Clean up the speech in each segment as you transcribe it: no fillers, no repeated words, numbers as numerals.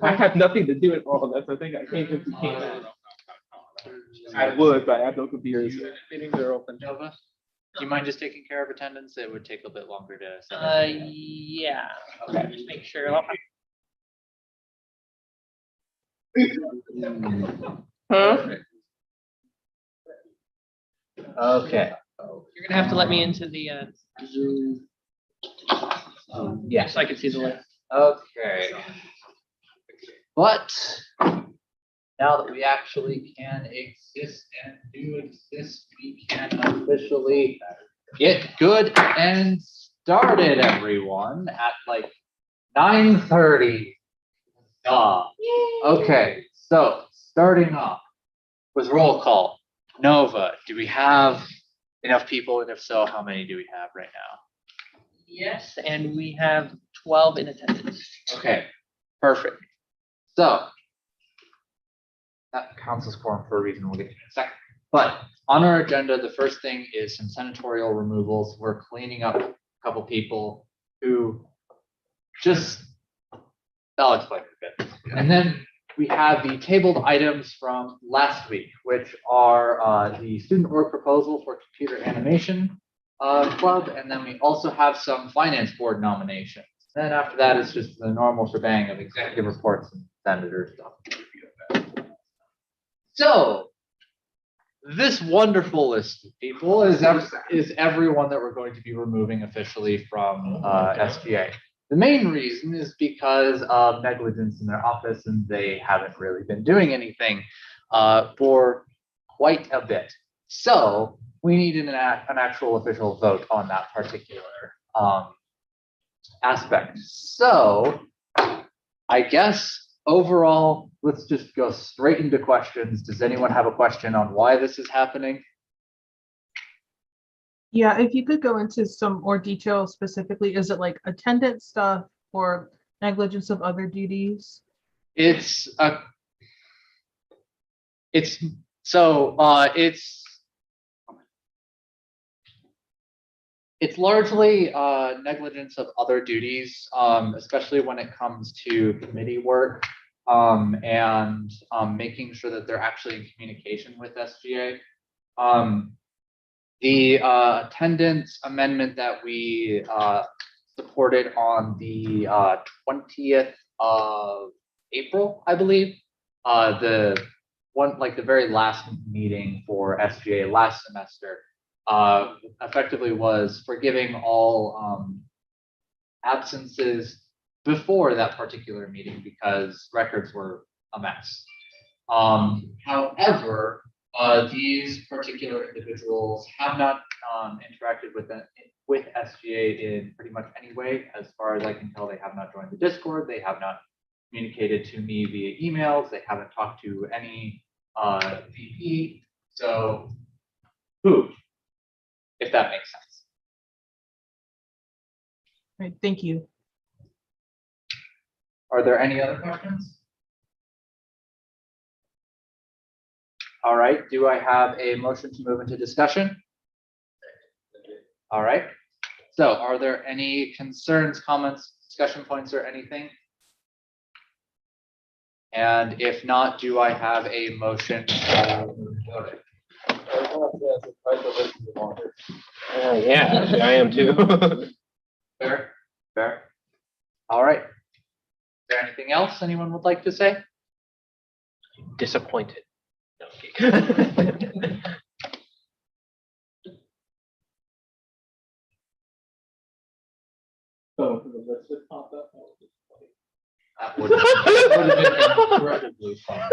I have nothing to do with all of that. So I think I can't just can't. I would, but I have no computers. Meetings are open. Nova, do you mind just taking care of attendance? It would take a bit longer to set up. Yeah. Okay. Just make sure. Huh? Okay. You're gonna have to let me into the Yes. so I can see the list. Okay. But now that we actually can exist and do exist, we can officially get good and started, everyone, at like 9:30. Okay, so starting off with roll call. Nova, do we have enough people? And if so, how many do we have right now? Yes, and we have 12 in attendance. Okay, perfect. So that counts as quorum for a reason. We'll get to in a second. But on our agenda, the first thing is some senatorial removals. We're cleaning up a couple people who just, I'll explain a bit. And then we have the tabled items from last week, which are the student org proposal for computer animation club. And then we also have some finance board nominations. Then after that, it's just the normal shebang of executive reports and senator stuff. So this wonderful list of people is everyone that we're going to be removing officially from SGA. The main reason is because of negligence in their office, and they haven't really been doing anything for quite a bit. So we need an actual official vote on that particular aspect. So I guess overall, let's just go straight into questions. Does anyone have a question on why this is happening? Yeah, if you could go into some more detail specifically, is it like attendance stuff or negligence of other duties? It's largely negligence of other duties, especially when it comes to committee work and making sure that they're actually in communication with SGA. The attendance amendment that we supported on the 20th of April, I believe, the very last meeting for SGA last semester, effectively was forgiving all absences before that particular meeting because records were a mess. However, these particular individuals have not interacted with SGA in pretty much any way. As far as I can tell, they have not joined the Discord. They have not communicated to me via emails. They haven't talked to any VP. So, if that makes sense. Right, thank you. Are there any other questions? All right, do I have a motion to move into discussion? All right, so are there any concerns, comments, discussion points, or anything? And if not, do I have a motion to move to voting? Yeah, I am too. Fair, fair. All right. Is there anything else anyone would like to say? Disappointed. No, okay. Oh, the list just popped up. That would have been incredibly fun.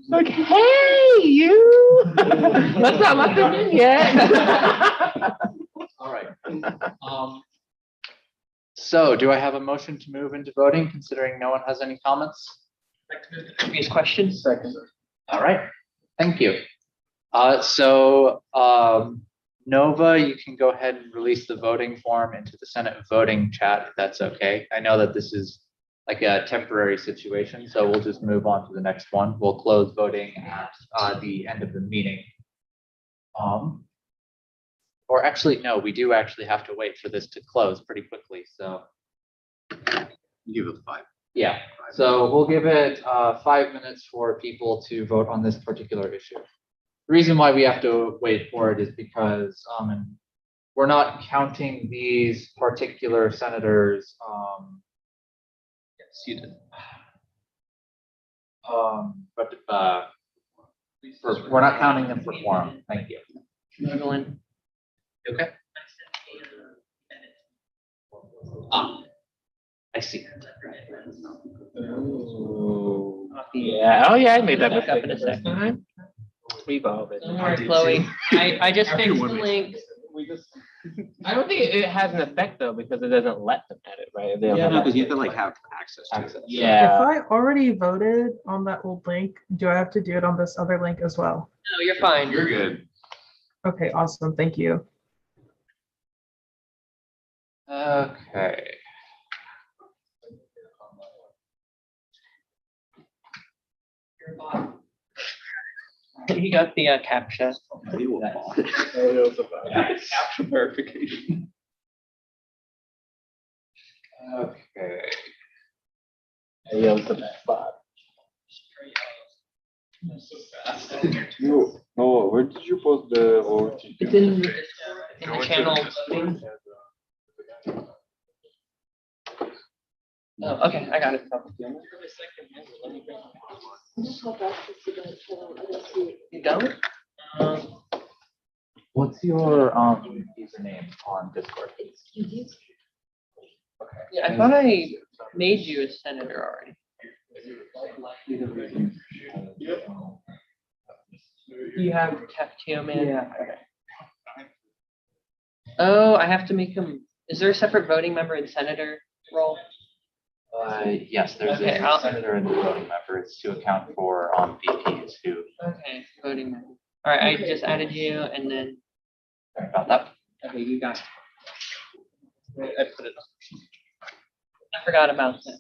Like, hey, you! That's not my opinion yet. All right. So do I have a motion to move into voting, considering no one has any comments? Like to move the previous questions. Second. All right, thank you. Nova, you can go ahead and release the voting form into the Senate voting chat, if that's okay. I know that this is like a temporary situation, so we'll just move on to the next one. We'll close voting at the end of the meeting. Or actually, no, we do actually have to wait for this to close pretty quickly, so. Give it 5. Yeah, so we'll give it 5 minutes for people to vote on this particular issue. The reason why we have to wait for it is because we're not counting these particular senators. Yes, you did. We're not counting them for quorum. Thank you. Evelyn. Okay. Ah, I see. Yeah, oh yeah, I made that Look up in a mistake. second. We've all been. Don't worry, Chloe. I just fixed the link. We just. I don't think it has an effect though, because it doesn't let them edit, right? They don't Yeah, have no, because you access have to like it. have access to it. If Yeah, I already voted on that old link, do I have to do it on this other link as well? No, you're fine. You're good. Okay, awesome. Thank you. Okay. You got the CAPTCHA. capture verification. Okay. Yeah, it's the spot. No, where did you post the vote? It's in the channel voting. Oh, okay, I got it. You don't? What's your username on Discord? Yeah, I thought I made you a senator already. You have Captio man? Yeah. Okay. Oh, I have to make him, is there a separate voting member and senator role? Yes, there's Okay, a senator and the voting members to account for VPs who. Okay, voting member. All right, I just added you and then, Sorry about that. okay, you got it. I put it up. I forgot about that.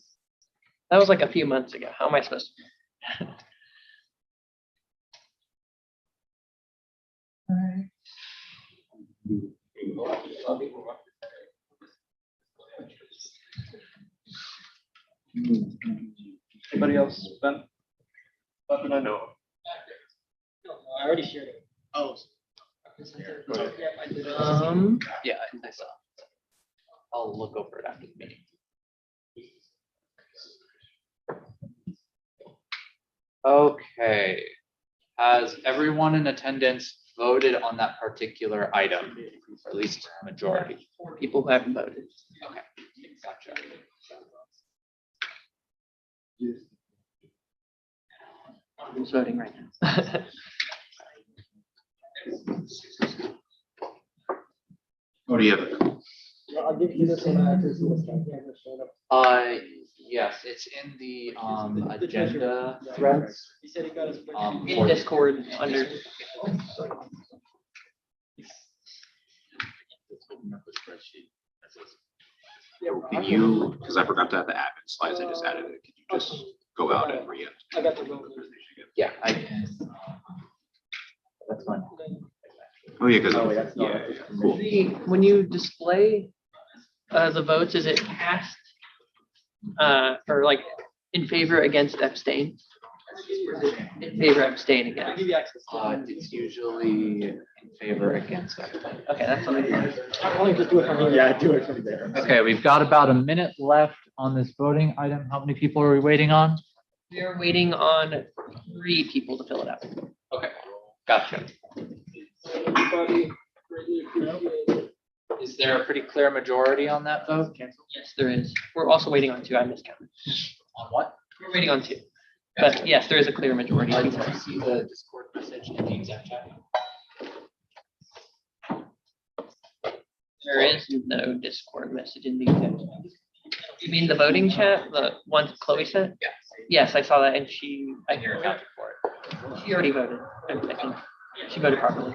That was like a few months ago. How am I supposed to? Anybody else? Ben? Nothing I know. I already shared it. Oh. Yeah, I saw. I'll look over it after the meeting. Okay. Has everyone in attendance voted on that particular item, or at least a majority? 4 people who haven't voted. Okay, gotcha. I'm voting right now. What do you have? Yes, it's in the agenda threads. In Discord under. Can you, because I forgot to have the admin slides, I just added it. Can you just go out and re I got the vote. Yeah, I can. That's fine. Oh, yeah, because, yeah. cool. When you display the votes, is it cast or like in favor, against, abstain? In favor, abstain, against. It's usually in favor, against. Abstain. Okay, that's what I thought. Only just do it from here. Yeah, do it from there. Okay, we've got about a minute left on this voting item. How many people are we waiting on? We are waiting on 3 people to fill it out. Okay, gotcha. Is there a pretty clear majority on that vote? Yes, there is. We're also waiting on 2. I miscounted. On what? We're waiting on 2. But yes, there is a clear majority. Did you see the Discord message in the exec chat? There is no Discord message in the exec chat. You mean the voting chat, the one Chloe sent? Yeah. Yes, I saw that, and I accounted for it. She already voted. I think she voted properly.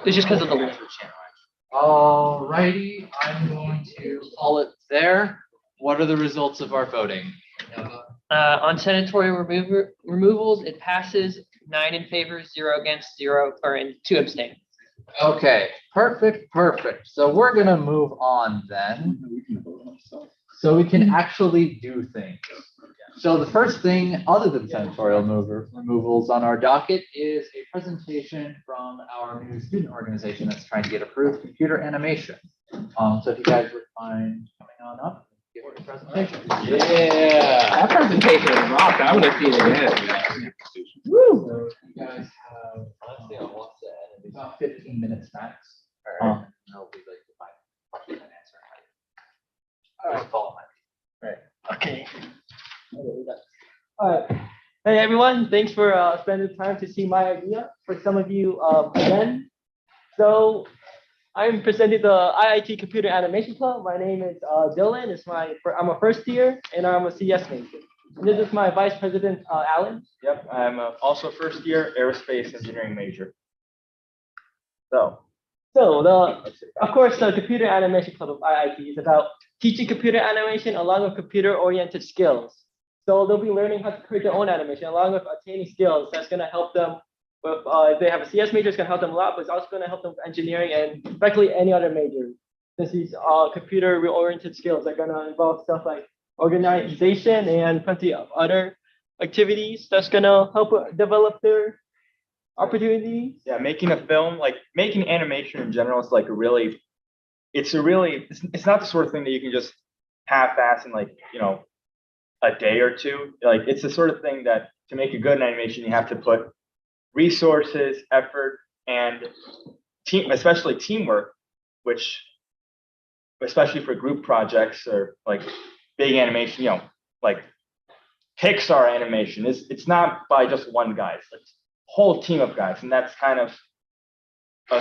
It's just because of the link. Alrighty, I'm going to call it there. What are the results of our voting? On senatorial removals, it passes 9 in favor, 0 against, 0, and 2 abstain. Okay, perfect. So we're gonna move on then. So we can actually do things. So the first thing, other than senatorial removals on our docket, is a presentation from our new student organization that's trying to get approved, computer animation. So if you guys would mind coming on up, give a presentation. Yeah, that presentation is rock. I want to see it again. Woo! So you guys have, honestly, about 15 minutes max. All right. That'll be like the 5 question and answer. All right, follow my. Okay. All right. Hey, everyone. Thanks for spending time to see my idea. For some of you, again. So I'm presenting the IIT Computer Animation Club. My name is Dylan. I'm a first year and I'm a CS major. And this is my vice president, Alan. Yep, I'm also first year aerospace engineering major. So, Of course, the Computer Animation Club of IIT is about teaching computer animation along with computer-oriented skills. So they'll be learning how to create their own animation along with attaining skills. That's going to help them with, if they have a CS major, it's going to help them a lot, but it's also going to help them with engineering and frankly, any other major. Since these computer-oriented skills are going to involve stuff like organization and plenty of other activities that's going to help develop their opportunities. yeah, making a film, like making animation in general is like it's not the sort of thing that you can just half-ass in like, a day or two. Like it's the sort of thing that to make a good animation, you have to put resources, effort, and especially teamwork, which especially for group projects or like big animation, like Pixar animation it's not by just one guy, it's like a whole team of guys. And that's kind of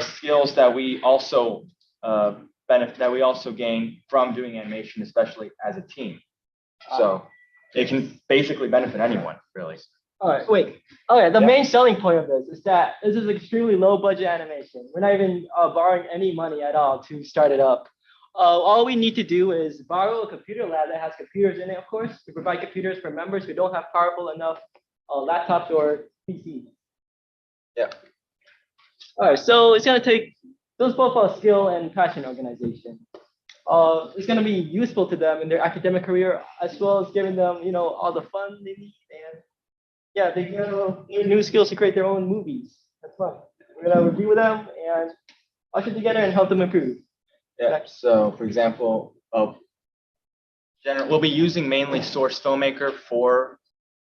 skills that we also gain from doing animation, especially as a team. So it can basically benefit anyone, really. All right, wait. Oh yeah, the main selling point of this is that this is extremely low budget animation. We're not even borrowing any money at all to start it up. All we need to do is borrow a computer lab that has computers in it, of course, to provide computers for members who don't have powerful enough laptops or PCs. Yeah. All right, so it's gonna take those both a skill and passion organization. It's gonna be useful to them in their academic career as well as giving them, all the fun they need, and yeah, they get new skills to create their own movies. That's fun. We're gonna review them and usher together and help them improve. Yeah. So, for example, we'll be using mainly Source Filmmaker for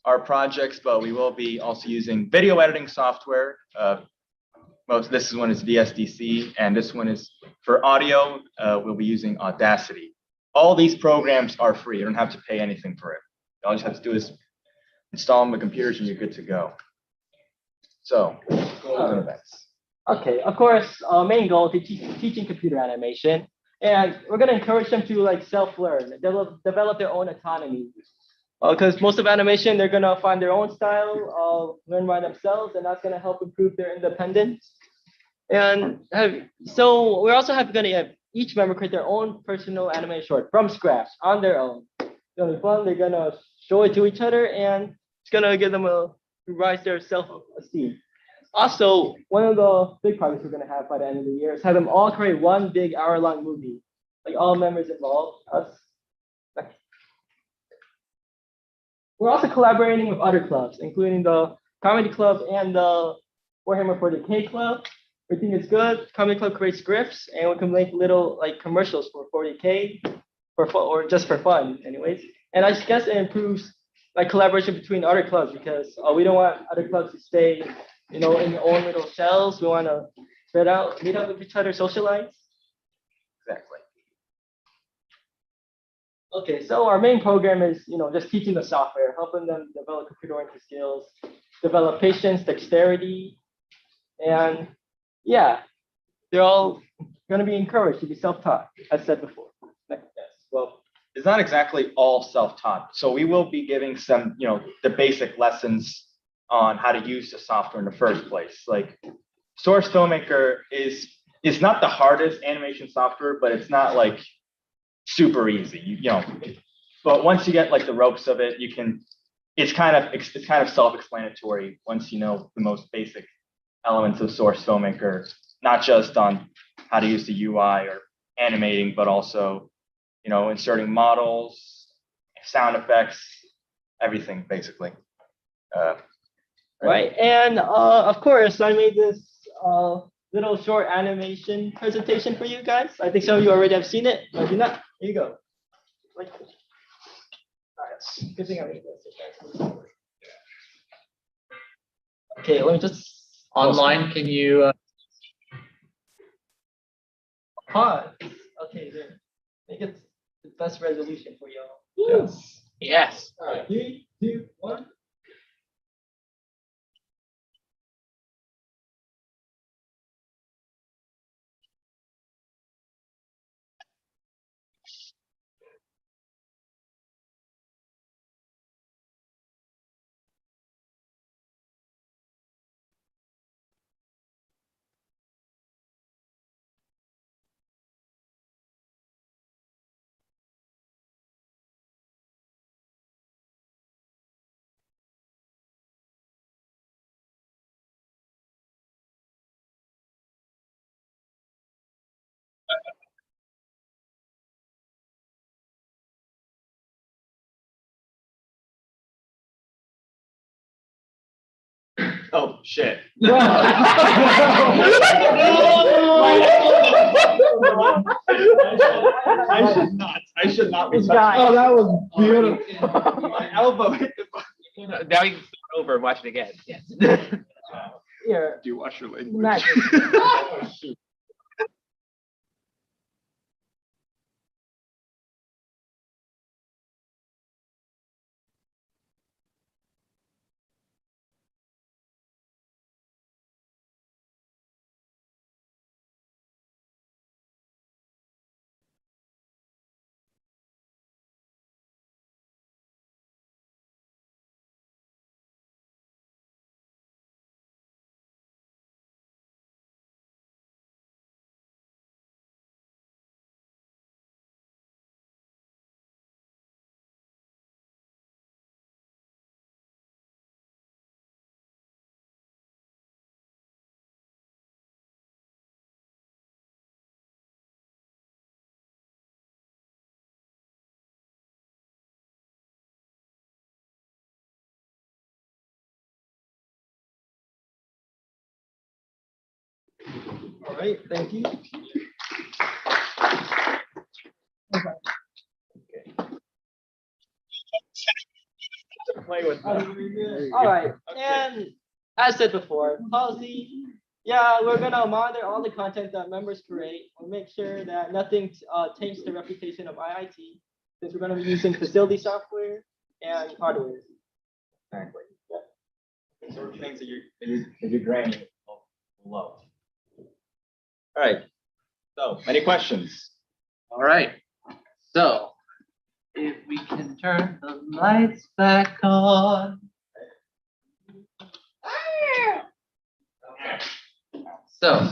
our projects, but we will be also using video editing software. This one is VSDC, and this one is for audio. We'll be using Audacity. All these programs are free. You don't have to pay anything for it. All you just have to do is install them on the computers, and you're good to go. So, events. Okay, of course, our main goal is teaching computer animation, and we're gonna encourage them to self-learn, develop their own autonomy. Because most of animation, they're gonna find their own style, learn by themselves, and that's gonna help improve their independence. And so we're also gonna have each member create their own personal animated short from scratch on their own. It's gonna be fun. They're gonna show it to each other, and it's gonna give them rise their self-esteem. Also, one of the big projects we're gonna have by the end of the year is have them all create one big hour-long movie, like all members involved. We're also collaborating with other clubs, including the Comedy Club and the Warhammer 40K Club. We think it's good. Comedy Club creates scripts, and we can make little commercials for 40K for fun, or just for fun, anyways. And I guess it improves collaboration between other clubs because we don't want other clubs to stay, in their own little shells. We want to spread out, meet up with each other, socialize. Exactly. Okay, so our main program is, just teaching the software, helping them develop computer-oriented skills, develop patience, dexterity, and yeah, they're all going to be encouraged to be self-taught, as said before. Yes. Well, it's not exactly all self-taught. So we will be giving some, the basic lessons on how to use the software in the first place. Like Source Filmmaker is not the hardest animation software, but it's not super easy, but once you get the ropes of it, it's kind of self-explanatory once you know the most basic elements of Source Filmmaker, not just on how to use the UI or animating, but also, inserting models, sound effects, everything basically. Right, and of course, I made this little short animation presentation for you guys. I think some of you already have seen it, but if not, here you go. Like this. Alright, good thing I made this. Okay, let me just Online, can you, pause. Okay, there. Make it the best resolution for y'all. Yes. yes. All right, 3, 2, 1. Oh, shit. I should not be This touching. guy. Oh, that was beautiful. My elbow hit the button. Now you can start over and watch it again. Yes. Here, Do you watch your language? Matt. All right, thank you. Play with that. All right, and as said before, policy. Yeah, we're gonna monitor all the content that members create. We'll make sure that nothing taints the reputation of IIT, since we're gonna be using facility software and hardware. Exactly. Sort of things that your granny will love. All right. So, any questions? All right. So if we can turn the lights back on. So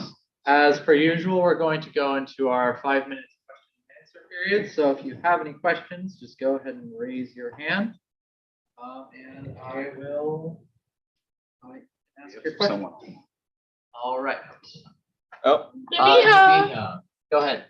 as per usual, we're going to go into our 5-minute question and answer period. So if you have any questions, just go ahead and raise your hand. And I will ask your question. Someone. All right. Oh, Neha, go ahead.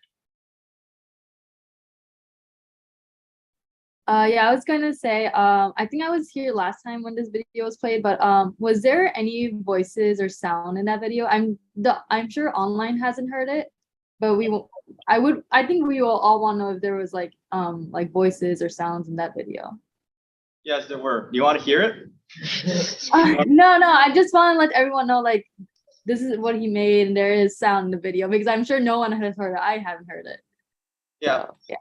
Yeah, I was gonna say, I think I was here last time when this video was played, but was there any voices or sound in that video? I'm sure online hasn't heard it, but I think we will all want to know if there was like voices or sounds in that video. yes, there were. Do you want to hear it? No, I just want to let everyone know like this is what he made and there is sound in the video because I'm sure no one has heard it. I haven't heard it. Yeah. So, yeah.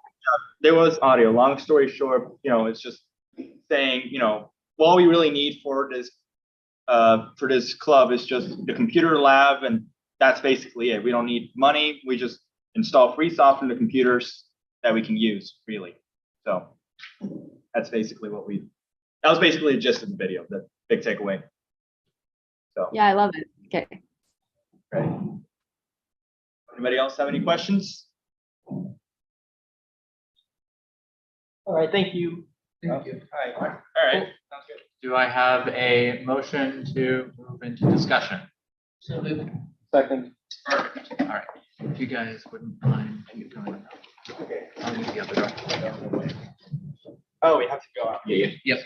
There was audio. Long story short, it's just saying, all we really need for this club is just the computer lab, and that's basically it. We don't need money. We just install free software in the computers that we can use freely. So that's basically that was basically the gist of the video, the big takeaway. So Yeah, I love it. Okay. right. Anybody else have any questions? All right, thank you. Thank you. All right. Sounds good. Do I have a motion to move into discussion? Second. Perfect. All right. If you guys wouldn't mind going. Okay. I'll use the other door. Oh, we have to go out. Yep.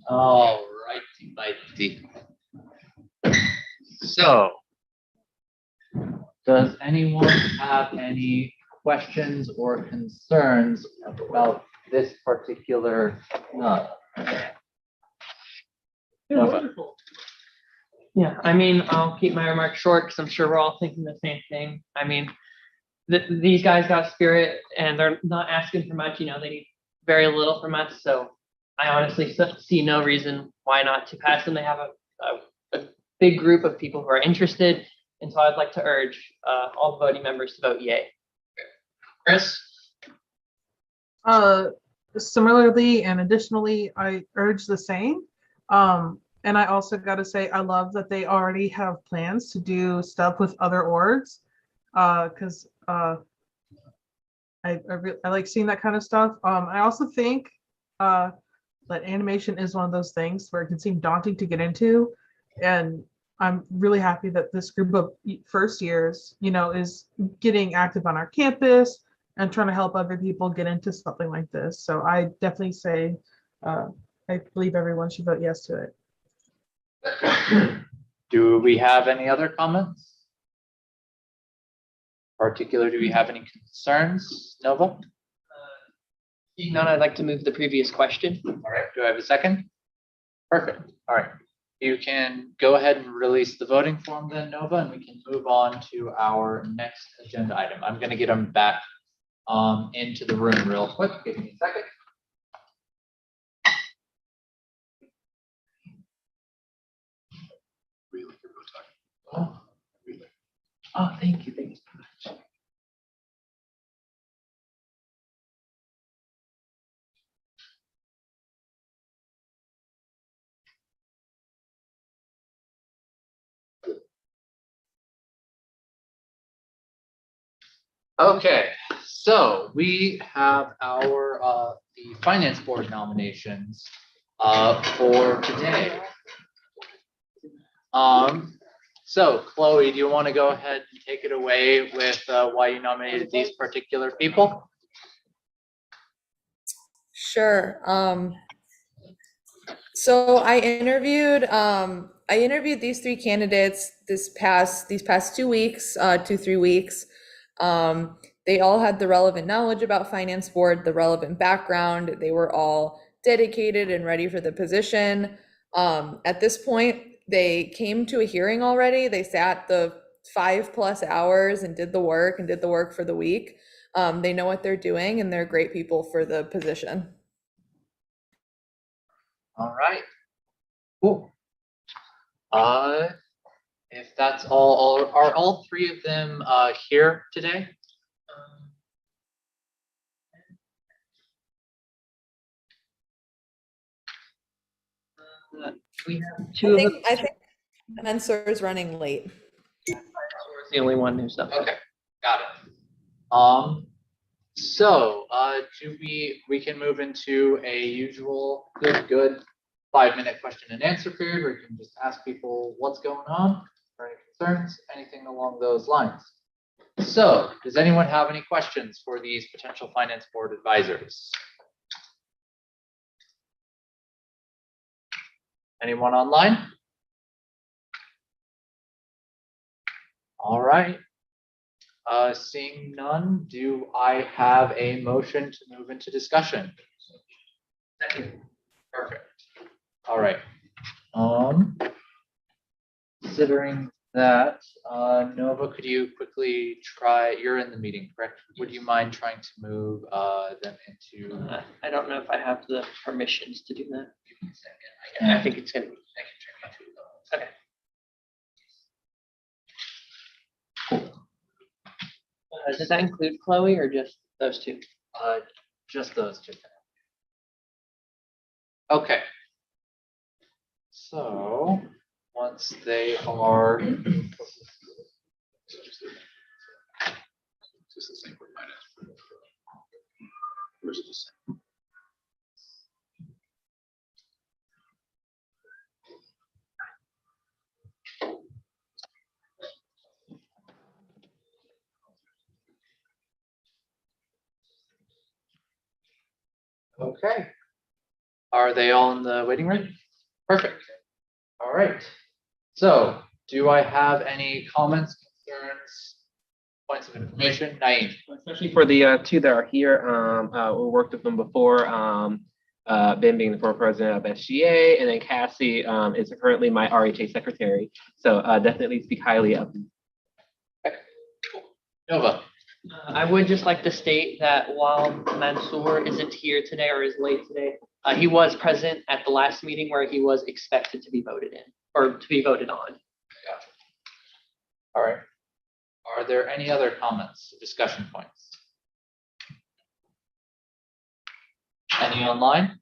All righty. So, does anyone have any questions or concerns about this particular? Wonderful. Yeah, I mean, I'll keep my remarks short because I'm sure we're all thinking the same thing. I mean, these guys got spirit and they're not asking for much, they need very little from us. So I honestly see no reason why not to pass them. They have a big group of people who are interested. And so I'd like to urge all voting members to vote yay. Chris? Similarly and additionally, I urge the same. And I also got to say, I love that they already have plans to do stuff with other orgs, because I like seeing that kind of stuff. I also think that animation is one of those things where it can seem daunting to get into, and I'm really happy that this group of first years, is getting active on our campus and trying to help other people get into something like this. So I definitely say, I believe everyone should vote yes to it. Do we have any other comments? Particular, do we have any concerns, Nova? Seeing none, I'd like to move the previous question. All right, do I have a second? Perfect, all right. You can go ahead and release the voting form then, Nova, and we can move on to our next agenda item. I'm gonna get them back into the room real quick. Give me a second. Oh, thank you so much. Okay, so we have our the finance board nominations for today. So Chloe, do you want to go ahead and take it away with why you nominated these particular people? Sure. So I interviewed these three candidates these past 2 weeks, 2-3 weeks. They all had the relevant knowledge about finance board, the relevant background. They were all dedicated and ready for the position. At this point, they came to a hearing already. They sat the 5+ hours and did the work for the week. They know what they're doing and they're great people for the position. All right, cool. If that's all, are all three of them here today? We have two of them. I think Mensur is running late. It's the only one who's up. Okay, got it. So we can move into a usual good 5-minute question and answer period where you can just ask people what's going on or any concerns, anything along those lines. So does anyone have any questions for these potential finance board advisors? Anyone online? All right. Seeing none, do I have a motion to move into discussion? Second. Perfect. All right. Considering that, Nova, could you quickly try, you're in the meeting, correct? Would you mind trying to move them into? I don't know if I have the permissions to do that. I think it's gonna be. Okay. Does that include Chloe or just those two? Just those two. Okay. So once they are. Just the same for finance. Or is it the same? Okay. Are they all in the waiting room? Perfect. All right. So do I have any comments, concerns, points of information? Naeem? Especially for the two that are here, we worked with them before. Ben being the former president of SGA, and then Cassie is currently my RHA secretary. So definitely speak highly of them. Nova? I would just like to state that while Mansoor isn't here today or is late today, he was present at the last meeting where he was expected to be voted in or to be voted on. Gotcha. All right. Are there any other comments, discussion points? Any online?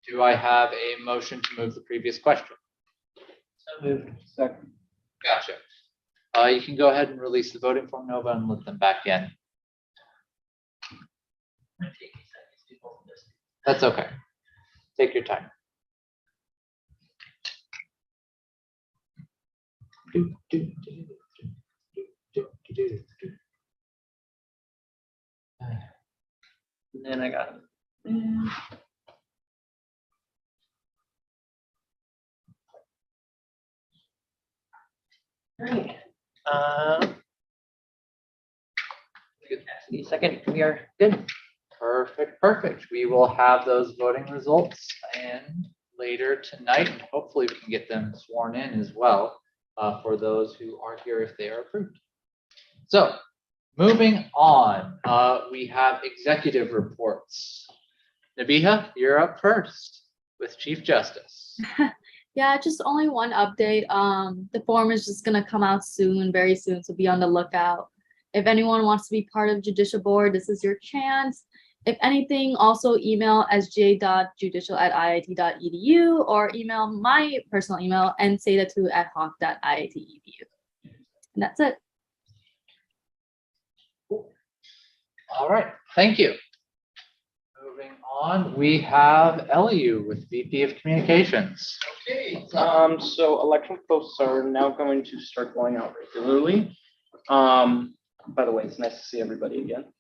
Do I have a motion to move the previous question? So moved. Second. Gotcha. You can go ahead and release the voting form, Nova, and let them back in. That's okay. Take your time. And then I got Great. Cassidy, second, we are good. Perfect, perfect. We will have those voting results and later tonight, and hopefully we can get them sworn in as well for those who are here if they are approved. So moving on, we have executive reports. Nabiha, you're up first with Chief Justice. Yeah, just only one update. The form is just gonna come out soon, very soon, so be on the lookout. If anyone wants to be part of Judicial Board, this is your chance. If anything, also email sga.judicial@iit.edu or email my personal email and seda2@hawk.iit.edu. And that's it. All right, thank you. Moving on, we have Eliu with VP of Communications. Okay, so election posts are now going to start going out regularly. By the way, it's nice to see everybody again.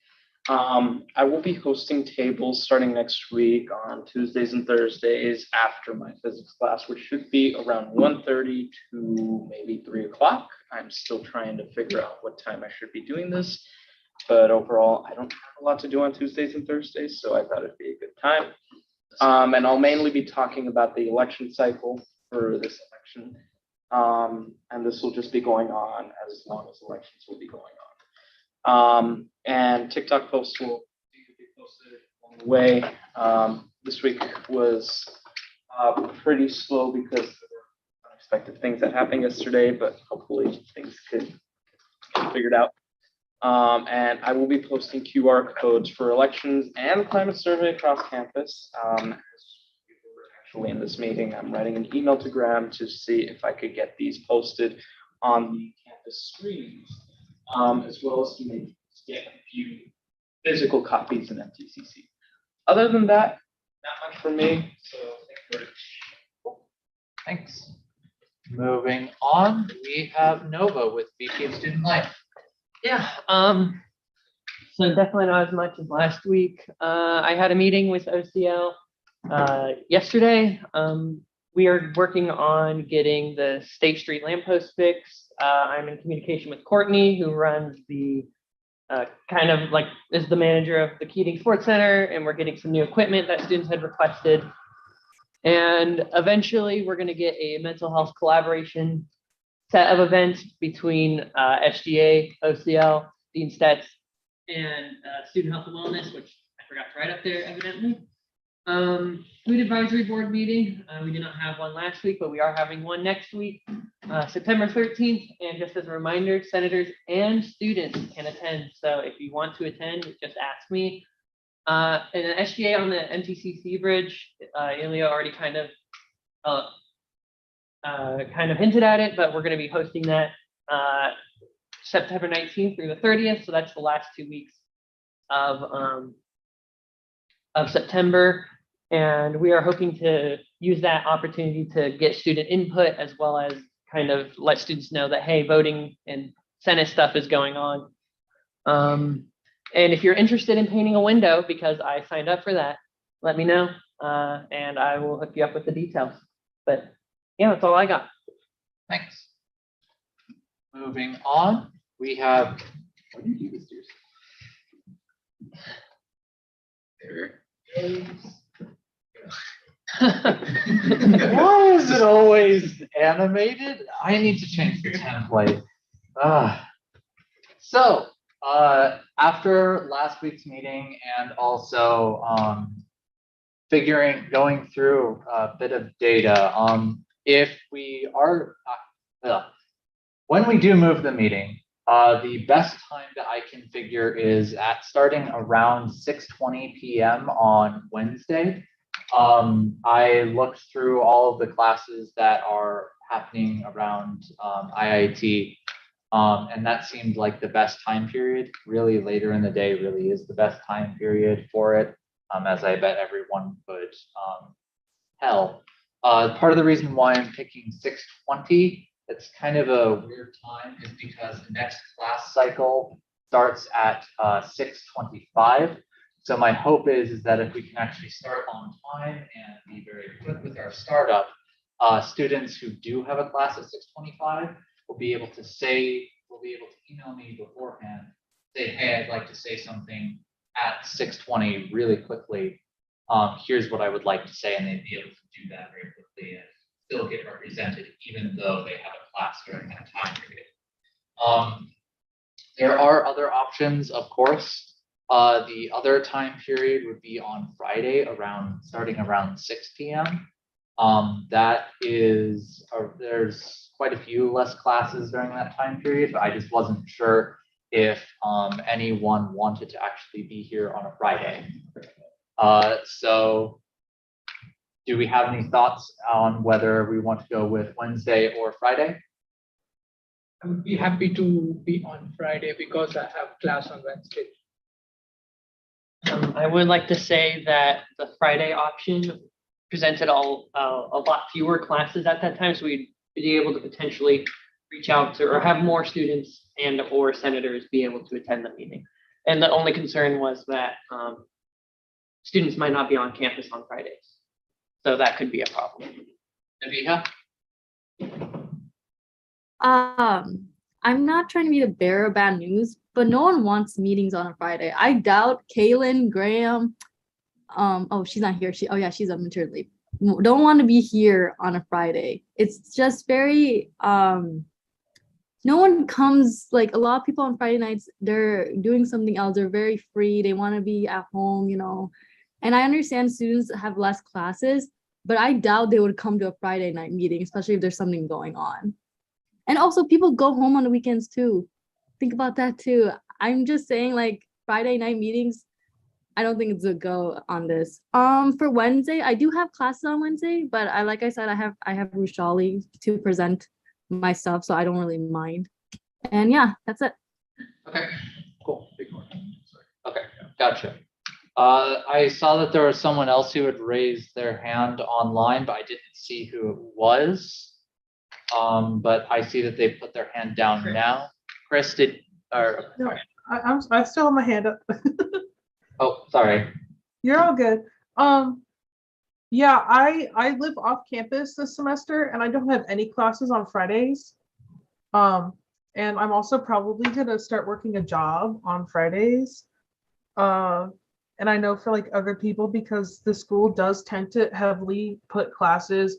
I will be hosting tables starting next week on Tuesdays and Thursdays after my physics class, which should be around 1:30 to maybe 3 o'clock. I'm still trying to figure out what time I should be doing this, but overall, I don't have a lot to do on Tuesdays and Thursdays, so I thought it'd be a good time. And I'll mainly be talking about the election cycle for this election. And this will just be going on as long as elections will be going on. And TikTok posts will be posted along the way. This week was pretty slow because there were unexpected things that happened yesterday, but hopefully things could get figured out. And I will be posting QR codes for elections and climate survey across campus. As we were actually in this meeting, I'm writing an email to Graham to see if I could get these posted on the campus screens, as well as to maybe get a few physical copies in MTCC. Other than that, not much for me. So Thanks. Moving on, we have Nova with VP of Student Life. Yeah, so definitely not as much as last week. I had a meeting with OCL yesterday. We are working on getting the State Street lamppost fixed. I'm in communication with Courtney, who runs the kind of like is the manager of the Keating Sports Center, and we're getting some new equipment that students had requested. And eventually we're going to get a mental health collaboration set of events between SGA, OCL, Dean Stetz, and Student Health and Wellness, which I forgot to write up there evidently. Food Advisory Board meeting. We did not have one last week, but we are having one next week, September 13th. And just as a reminder, senators and students can attend. So if you want to attend, just ask me. And an SGA on the MTCC bridge, Ilya already kind of hinted at it, but we're going to be hosting that September 19th through the 30th. So that's the last 2 weeks of September. And we are hoping to use that opportunity to get student input as well as kind of let students know that, hey, voting and Senate stuff is going on. And if you're interested in painting a window, because I signed up for that, let me know, and I will hook you up with the details. But yeah, that's all I got. Thanks. Moving on, we have. What did you do this to yourself? There. Why is it always animated? I need to change the template. So, after last week's meeting and also going through a bit of data, if we are, when we do move the meeting, the best time that I can figure is at starting around 6:20 p.m. on Wednesday. I looked through all of the classes that are happening around IIT, and that seemed like the best time period. Really, later in the day really is the best time period for it, as I bet everyone could tell. Part of the reason why I'm picking 6:20, it's kind of a weird time, is because the next class cycle starts at 6:25. So my hope is that if we can actually start on time and be very quick with our startup, students who do have a class at 6:25 will be able to email me beforehand, say, hey, I'd like to say something at 6:20 really quickly. Here's what I would like to say, and they'd be able to do that very quickly and still get represented, even though they have a class during that time period. There are other options, of course. The other time period would be on Friday, starting around 6 p.m. There's quite a few less classes during that time period, but I just wasn't sure if anyone wanted to actually be here on a Friday. So do we have any thoughts on whether we want to go with Wednesday or Friday? I would be happy to be on Friday because I have class on Wednesday. I would like to say that the Friday option presented a lot fewer classes at that time, so we'd be able to potentially reach out to or have more students and or senators be able to attend the meeting. And the only concern was that students might not be on campus on Fridays, so that could be a problem. Nabiha? I'm not trying to be the bearer of bad news, but no one wants meetings on a Friday. I doubt Kaylin, Graham, oh, she's not here. She's on maternity leave. Don't want to be here on a Friday. It's just very, no one comes, like a lot of people on Friday nights, they're doing something else. They're very free. They want to be at home, and I understand students have less classes, but I doubt they would come to a Friday night meeting, especially if there's something going on. And also people go home on the weekends too. Think about that too. I'm just saying, like, Friday night meetings, I don't think it's a go on this. For Wednesday, I do have classes on Wednesday, but like I said, I have Rushali to present my stuff, so I don't really mind. And yeah, that's it. Okay, cool. Okay, gotcha. I saw that there was someone else who had raised their hand online, but I didn't see who it was. But I see that they put their hand down now. Chris, No, I still have my hand up. Oh, sorry. You're all good. Yeah, I live off campus this semester and I don't have any classes on Fridays. And I'm also probably gonna start working a job on Fridays. And I know for like other people, because the school does tend to heavily put classes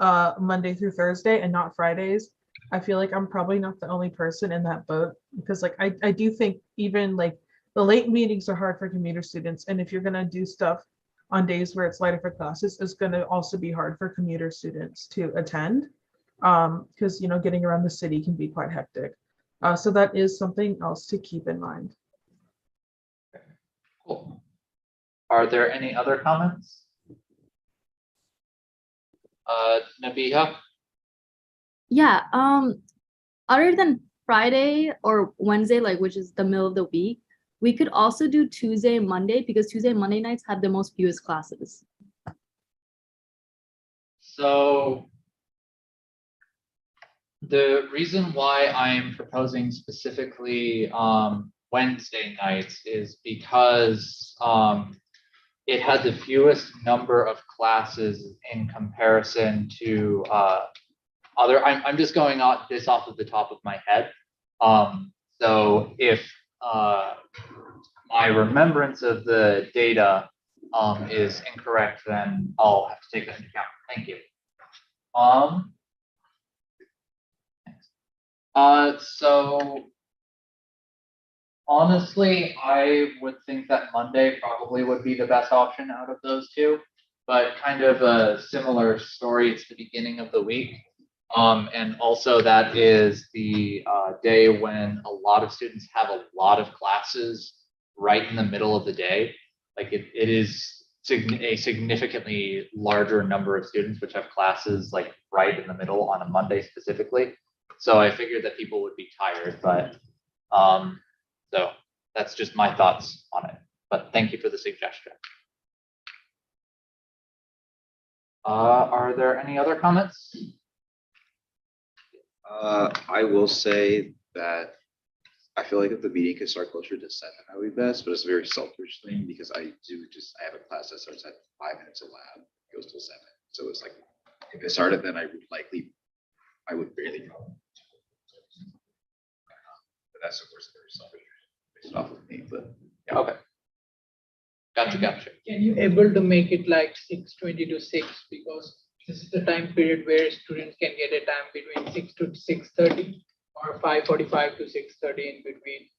Monday through Thursday and not Fridays. I feel like I'm probably not the only person in that boat, because like I do think even like the late meetings are hard for commuter students, and if you're gonna do stuff on days where it's lighter for classes, it's gonna also be hard for commuter students to attend, because getting around the city can be quite hectic. So that is something else to keep in mind. Cool. Are there any other comments? Nabiha? Yeah, other than Friday or Wednesday, like, which is the middle of the week, we could also do Tuesday and Monday, because Tuesday and Monday nights have the most fewest classes. So the reason why I'm proposing specifically Wednesday nights is because it had the fewest number of classes in comparison to other. I'm just going off this off of the top of my head. So if my remembrance of the data is incorrect, then I'll have to take that into account. Thank you. So honestly, I would think that Monday probably would be the best option out of those two, but kind of a similar story. It's the beginning of the week. And also that is the day when a lot of students have a lot of classes right in the middle of the day. Like it is a significantly larger number of students which have classes like right in the middle on a Monday specifically. So I figured that people would be tired, but so that's just my thoughts on it. But thank you for the suggestion. Are there any other comments? I will say that I feel like if the meeting could start closer to 7, that would be best, but it's a very selfish thing because I have a class that starts at 5 minutes of lab, goes till 7. So it's like, if it started, then I would barely go. But that's of course very selfish based off of me, but yeah. Okay. Gotcha. Can you able to make it like 6:20 to 6, because this is the time period where students can get a time between 6 to 6:30 or 5:45 to 6:30 in between.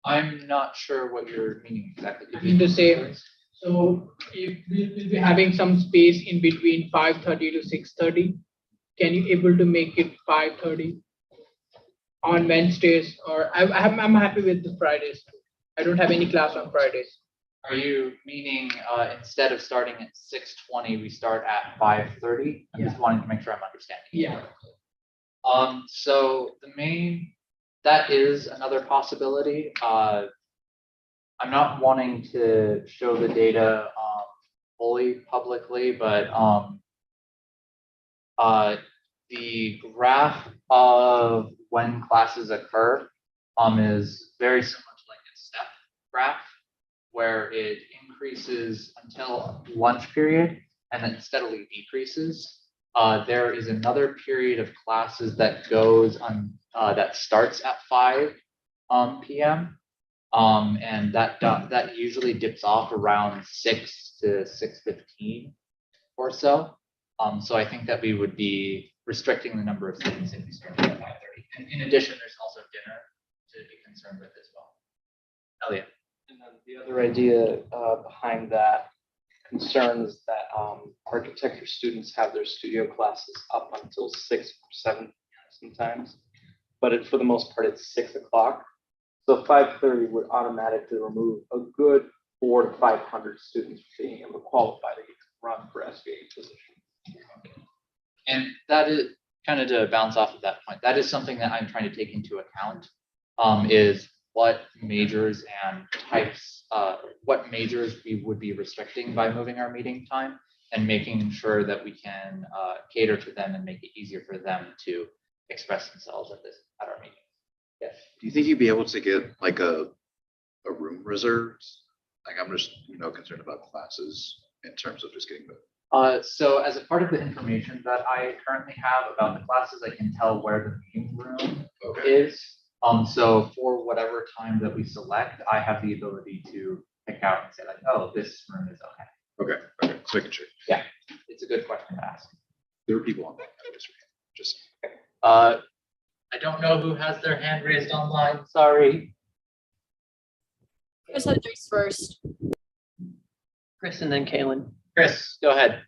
I'm not sure what you're meaning exactly. I mean to say, so if we'll be having some space in between 5:30 to 6:30, can you able to make it 5:30 on Wednesdays? Or I'm happy with the Fridays. I don't have any class on Fridays. Are you meaning instead of starting at 6:20, we start at 5:30? I'm just wanting to make sure I'm understanding. Yeah. So that is another possibility. I'm not wanting to show the data fully publicly, but the graph of when classes occur is very similar to like a step graph, where it increases until lunch period and then steadily decreases. There is another period of classes that goes on that starts at 5 p.m. And that usually dips off around 6 to 6:15 or so. So I think that we would be restricting the number of students if we start at 5:30. And in addition, there's also dinner to be concerned with as well. Elliot. And then the other idea behind that concerns that architecture students have their studio classes up until 6 or 7 sometimes, but for the most part, it's 6 o'clock. So 5:30 would automatically remove a good 400 to 500 students from being able to qualify to run for SGA position. And that is kind of to bounce off of that point. That is something that I'm trying to take into account. Is what majors and types, what majors we would be restricting by moving our meeting time and making sure that we can cater to them and make it easier for them to express themselves at our meeting. Yes. Do you think you'd be able to get like a room reserved? Like I'm just, concerned about classes in terms of just getting the. So as a part of the information that I currently have about the classes, I can tell where the meeting room is. So for whatever time that we select, I have the ability to pick out and say like, oh, this room is okay. Okay. Just making sure. Yeah, it's a good question to ask. There are people on that. Just. I don't know who has their hand raised online. Sorry. Chris Hendricks first. Chris and then Kaylin. Chris, go ahead.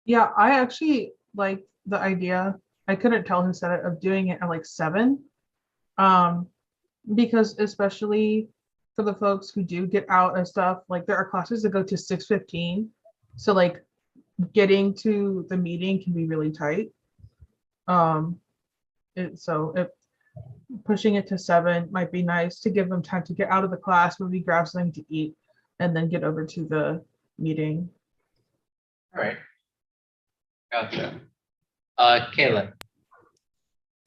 Yeah, I actually like the idea. I couldn't tell who said it, of doing it at like 7. Because especially for the folks who do get out and stuff, like there are classes that go to 6:15. So like getting to the meeting can be really tight. Pushing it to 7 might be nice to give them time to get out of the class, maybe grab something to eat, and then get over to the meeting. All right. Gotcha. Kaylin.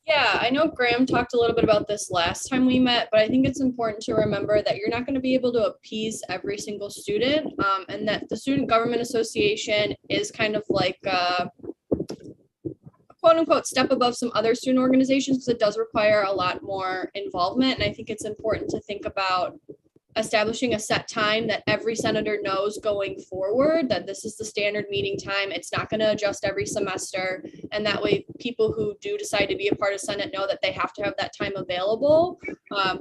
Yeah, I know Graham talked a little bit about this last time we met, but I think it's important to remember that you're not going to be able to appease every single student, and that the Student Government Association is kind of like a quote unquote step above some other student organizations because it does require a lot more involvement. And I think it's important to think about establishing a set time that every senator knows going forward, that this is the standard meeting time. It's not going to adjust every semester. And that way people who do decide to be a part of Senate know that they have to have that time available.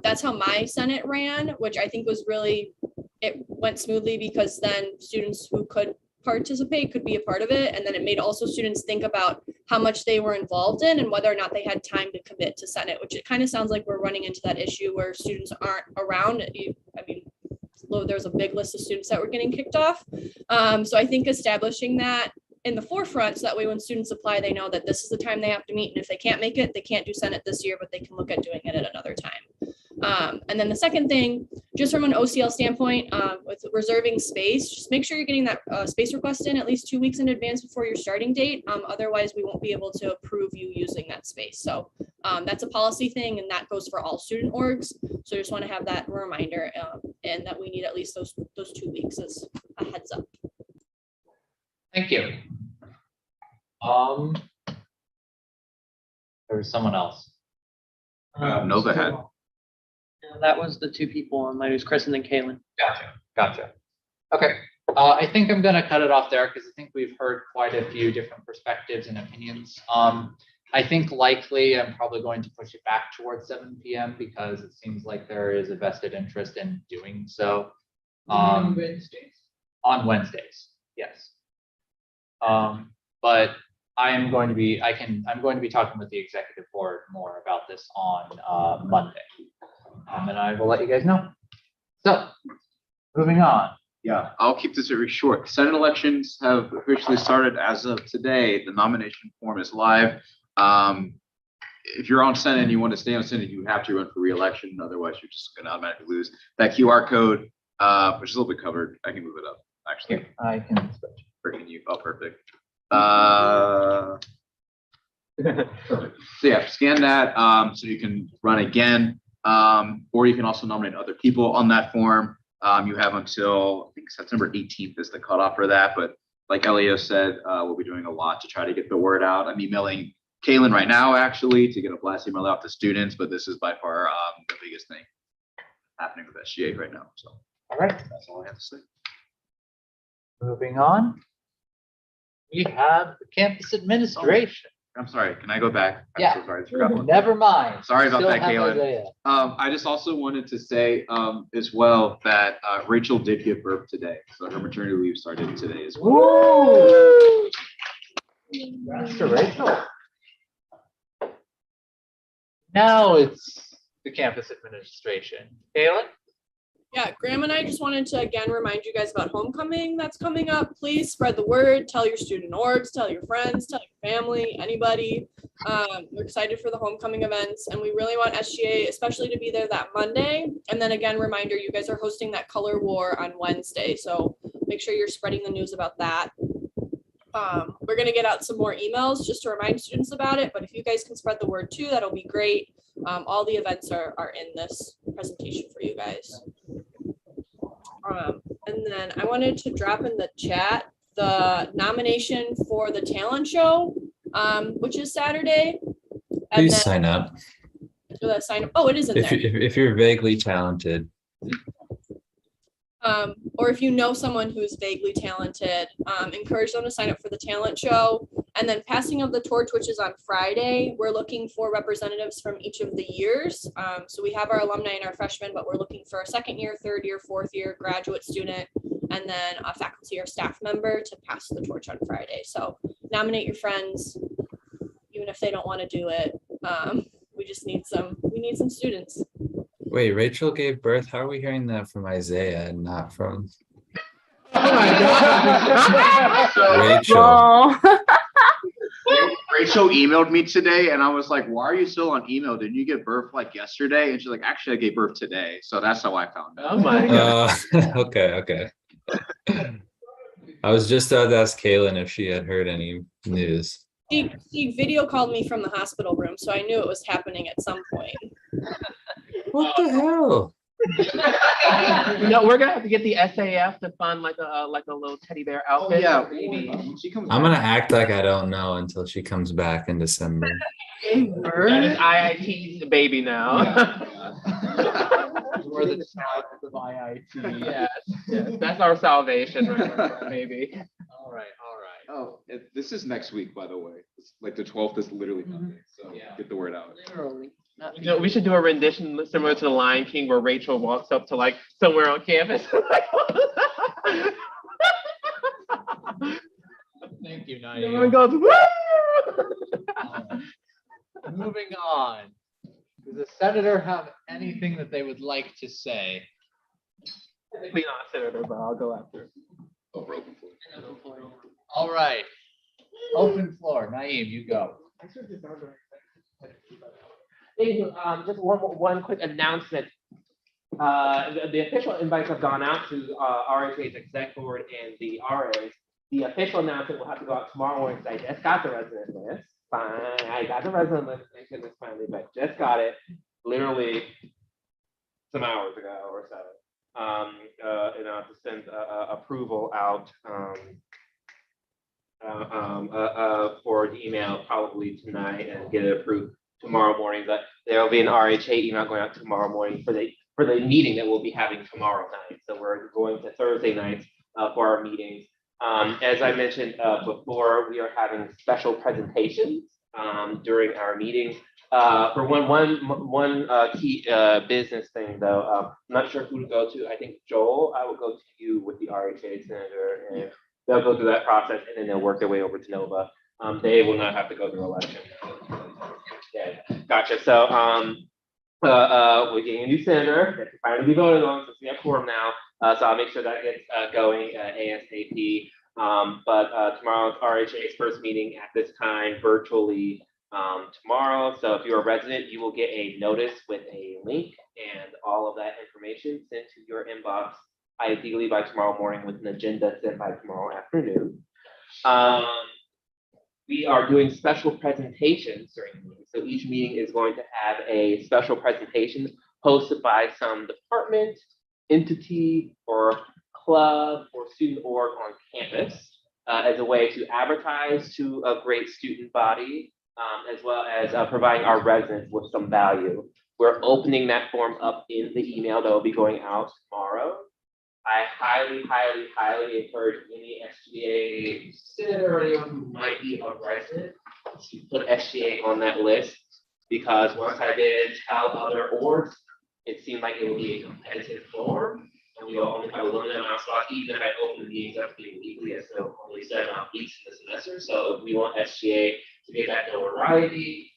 That's how my Senate ran, which I think was really, it went smoothly because then students who could participate could be a part of it. And then it made also students think about how much they were involved in and whether or not they had time to commit to Senate, which it kind of sounds like we're running into that issue where students aren't around. I mean, there's a big list of students that were getting kicked off. So I think establishing that in the forefront, so that way when students apply, they know that this is the time they have to meet. And if they can't make it, they can't do Senate this year, but they can look at doing it at another time. And then the second thing, just from an OCL standpoint, with reserving space, just make sure you're getting that space request in at least 2 weeks in advance before your starting date. Otherwise, we won't be able to approve you using that space. So that's a policy thing, and that goes for all student orgs. So I just want to have that reminder, and that we need at least those 2 weeks as a heads up. Thank you. There was someone else. Nova had. That was the two people on mine. It was Chris and then Kaylin. Gotcha. Okay, I think I'm gonna cut it off there because I think we've heard quite a few different perspectives and opinions. I think likely I'm probably going to push it back towards 7 p.m. because it seems like there is a vested interest in doing so. On Wednesdays. On Wednesdays, yes. But I'm going to be talking with the executive board more about this on Monday. And I will let you guys know. So, moving on. Yeah, I'll keep this very short. Senate elections have officially started as of today. The nomination form is live. If you're on Senate and you want to stay on Senate, you have to run for re-election. Otherwise, you're just going to automatically lose. That QR code, which is a little bit covered. I can move it up, actually. Here, I can switch. Or can you? Oh, perfect. So yeah, scan that so you can run again. Or you can also nominate other people on that form. You have until I think September 18th is the cutoff for that. But like Elio said, we'll be doing a lot to try to get the word out. I'm emailing Kaylin right now, actually, to get a blast email out to students. But this is by far the biggest thing happening with SGA right now. So, all right, that's all I have to say. Moving on. We have the campus administration. I'm sorry, can I go back? I'm Yeah. so sorry, I forgot one. Never mind. Sorry about Still that, have Kaylin. Isaiah. I just also wanted to say as well that Rachel did give birth today. So her maternity leave started today as well. Woo! Congrats to Rachel. Now it's the campus administration. Kaylin? Yeah, Graham and I just wanted to again remind you guys about homecoming that's coming up. Please spread the word, tell your student orgs, tell your friends, tell your family, anybody. We're excited for the homecoming events, and we really want SGA especially to be there that Monday. And then again, reminder, you guys are hosting that color war on Wednesday, so make sure you're spreading the news about that. We're gonna get out some more emails just to remind students about it, but if you guys can spread the word too, that'll be great. All the events are in this presentation for you guys. And then I wanted to drop in the chat the nomination for the talent show, which is Saturday. And Please then- sign up. Sign up. Oh, it is in If there. if you're vaguely talented. Or if you know someone who's vaguely talented, encourage them to sign up for the talent show. And then passing of the torch, which is on Friday, we're looking for representatives from each of the years. So we have our alumni and our freshmen, but we're looking for a second year, third year, fourth year graduate student, and then a faculty or staff member to pass the torch on Friday. So nominate your friends, even if they don't want to do it. We just need we need some students. Wait, Rachel gave birth. How are we hearing that from Isaiah and not from Rachel? Rachel emailed me today and I was like, why are you still on email? Didn't you give birth like yesterday? And she's like, actually, I gave birth today. So that's how I found out. Oh my God. Okay. I was just about to ask Kaylin if she had heard any news. She video called me from the hospital room, so I knew it was happening at some point. What the hell? No, we're gonna have to get the SAF to fund like a little teddy bear outfit. Yeah, Maybe. when she comes I'm back- gonna act like I don't know until she comes back in December. That is IIT's baby now. We're the disciples of IIT. Yes, yes, that's our salvation, right, baby. All right, all right. Oh, this is next week, by the way. It's like the 12th is literally Monday, so Yeah. get the word out. Literally. You know, we should do a rendition similar to the Lion King where Rachel walks up to like somewhere on campus. Thank you, Everyone Naeem. goes, woo! Moving on. Does the senator have anything that they would like to say? Technically not senator, but I'll go after. Oh, broken floor. All right. Open floor. Naeem, you go. Thank you. Just one quick announcement. The official invites have gone out to RHA's exec board and the RAs. The official announcement will have to go out tomorrow morning. I just got the resident list. Fine, I got the resident list. Thank goodness finally, but just got it literally some hours ago or so. To send approval out for the email probably tonight and get it approved tomorrow morning. But there will be an RHA email going out tomorrow morning for the meeting that we'll be having tomorrow night. So we're going to Thursday nights for our meetings. As I mentioned before, we are having special presentations during our meetings. For one key business thing though, I'm not sure who to go to. I think Joel, I will go to you with the RHA senator, and they'll go through that process and then they'll work their way over to Nova. They will not have to go through election. Yeah, gotcha. So we're getting a new senator that can finally be voted on since we have quorum now. So I'll make sure that gets going ASAP. But tomorrow's RHA's first meeting at this time virtually tomorrow. So if you're a resident, you will get a notice with a link and all of that information sent to your inbox, ideally by tomorrow morning with an agenda sent by tomorrow afternoon. We are doing special presentations during the meeting. So each meeting is going to have a special presentation hosted by some department, entity, or club or student org on campus as a way to advertise to a great student body, as well as providing our residents with some value. We're opening that form up in the email that will be going out tomorrow. I highly encourage any SGA senator or anyone who might be a resident to put SGA on that list, because once I did tell other orgs, it seemed like it would be a competitive form, and we will only have a limited amount of spots, even if I open the meetings up being weekly, as still only 7 weeks in the semester. So if we want SGA to get that notoriety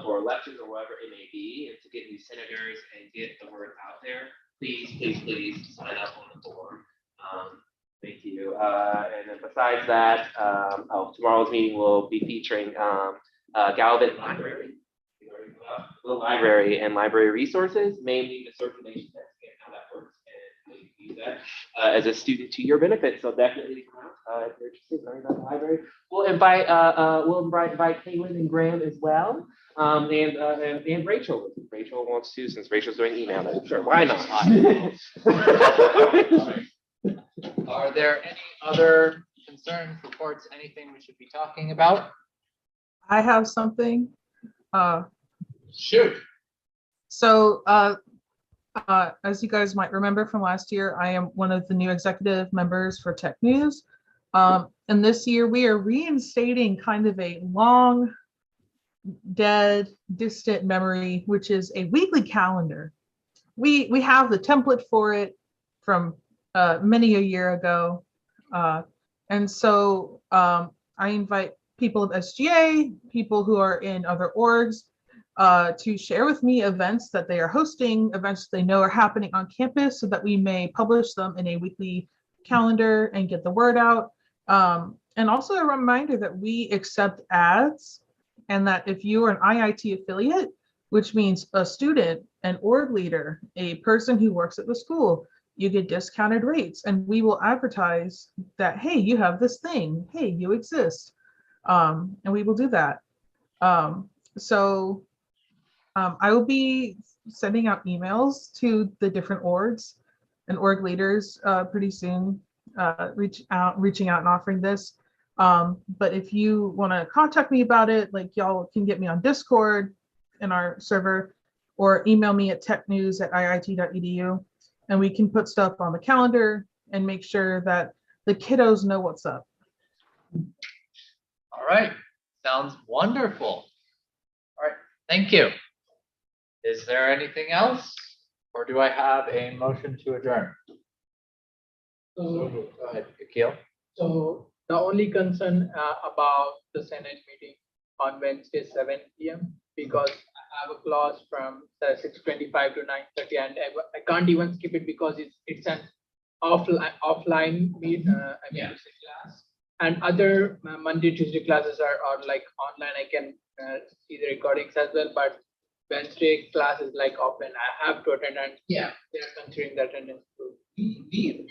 or elections or whatever it may be, and to get new senators and get the word out there, please sign up on the form. Thank you. And then besides that, tomorrow's meeting will be featuring Galvin Library, the library and library resources, mainly the circulation desk and how that works, and how you can use that as a student to your benefit. So definitely come out if you're interested in learning about the library. We'll invite Caitlin and Graham as well. And Rachel, if Rachel wants to, since Rachel's doing email, then sure, why not? Are there any other concerns, reports, anything we should be talking about? I have something. Shoot. So as you guys might remember from last year, I am one of the new executive members for Tech News. And this year we are reinstating kind of a long, dead, distant memory, which is a weekly calendar. We have the template for it from many a year ago. And so I invite people of SGA, people who are in other orgs, to share with me events that they are hosting, events they know are happening on campus, so that we may publish them in a weekly calendar and get the word out. And also a reminder that we accept ads, and that if you are an IIT affiliate, which means a student, an org leader, a person who works at the school, you get discounted rates, and we will advertise that, hey, you have this thing, hey, you exist. And we will do that. I will be sending out emails to the different orgs and org leaders pretty soon, reaching out and offering this. But if you want to contact me about it, like y'all can get me on Discord in our server or email me at technews@iit.edu, and we can put stuff on the calendar and make sure that the kiddos know what's up. All right, sounds wonderful. All right, thank you. Is there anything else? Or do I have a motion to adjourn? So, Go ahead, Akil. so the only concern about the Senate meeting on Wednesday, 7 p.m. because I have a clause from 6:25 to 9:30, and I can't even skip it because it's an offline meet. Class. And other Monday, Tuesday classes are like online. I can see the recordings as well, but Wednesday class is like offline. I have to attend, and they're considering the attendance too.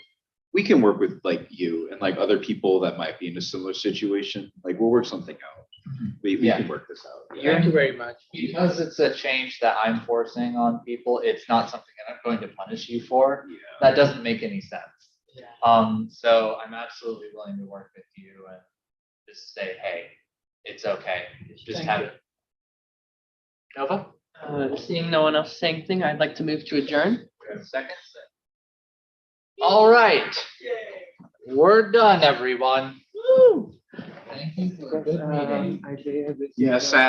We can work with like you and like other people that might be in a similar situation. Like we'll work something out. We Yeah. can work this out. Thank you very much. Because it's a change that I'm forcing on people, it's not something that I'm going to punish you for. Yeah. That doesn't make any sense. Yeah. So I'm absolutely willing to work with you and just say, hey, it's okay. Just Thank have you. it. Nova? Seeing no one else saying anything, I'd like to move to adjourn. Second. All right. We're done, everyone. Thank you for a good meeting. Yeah, sad.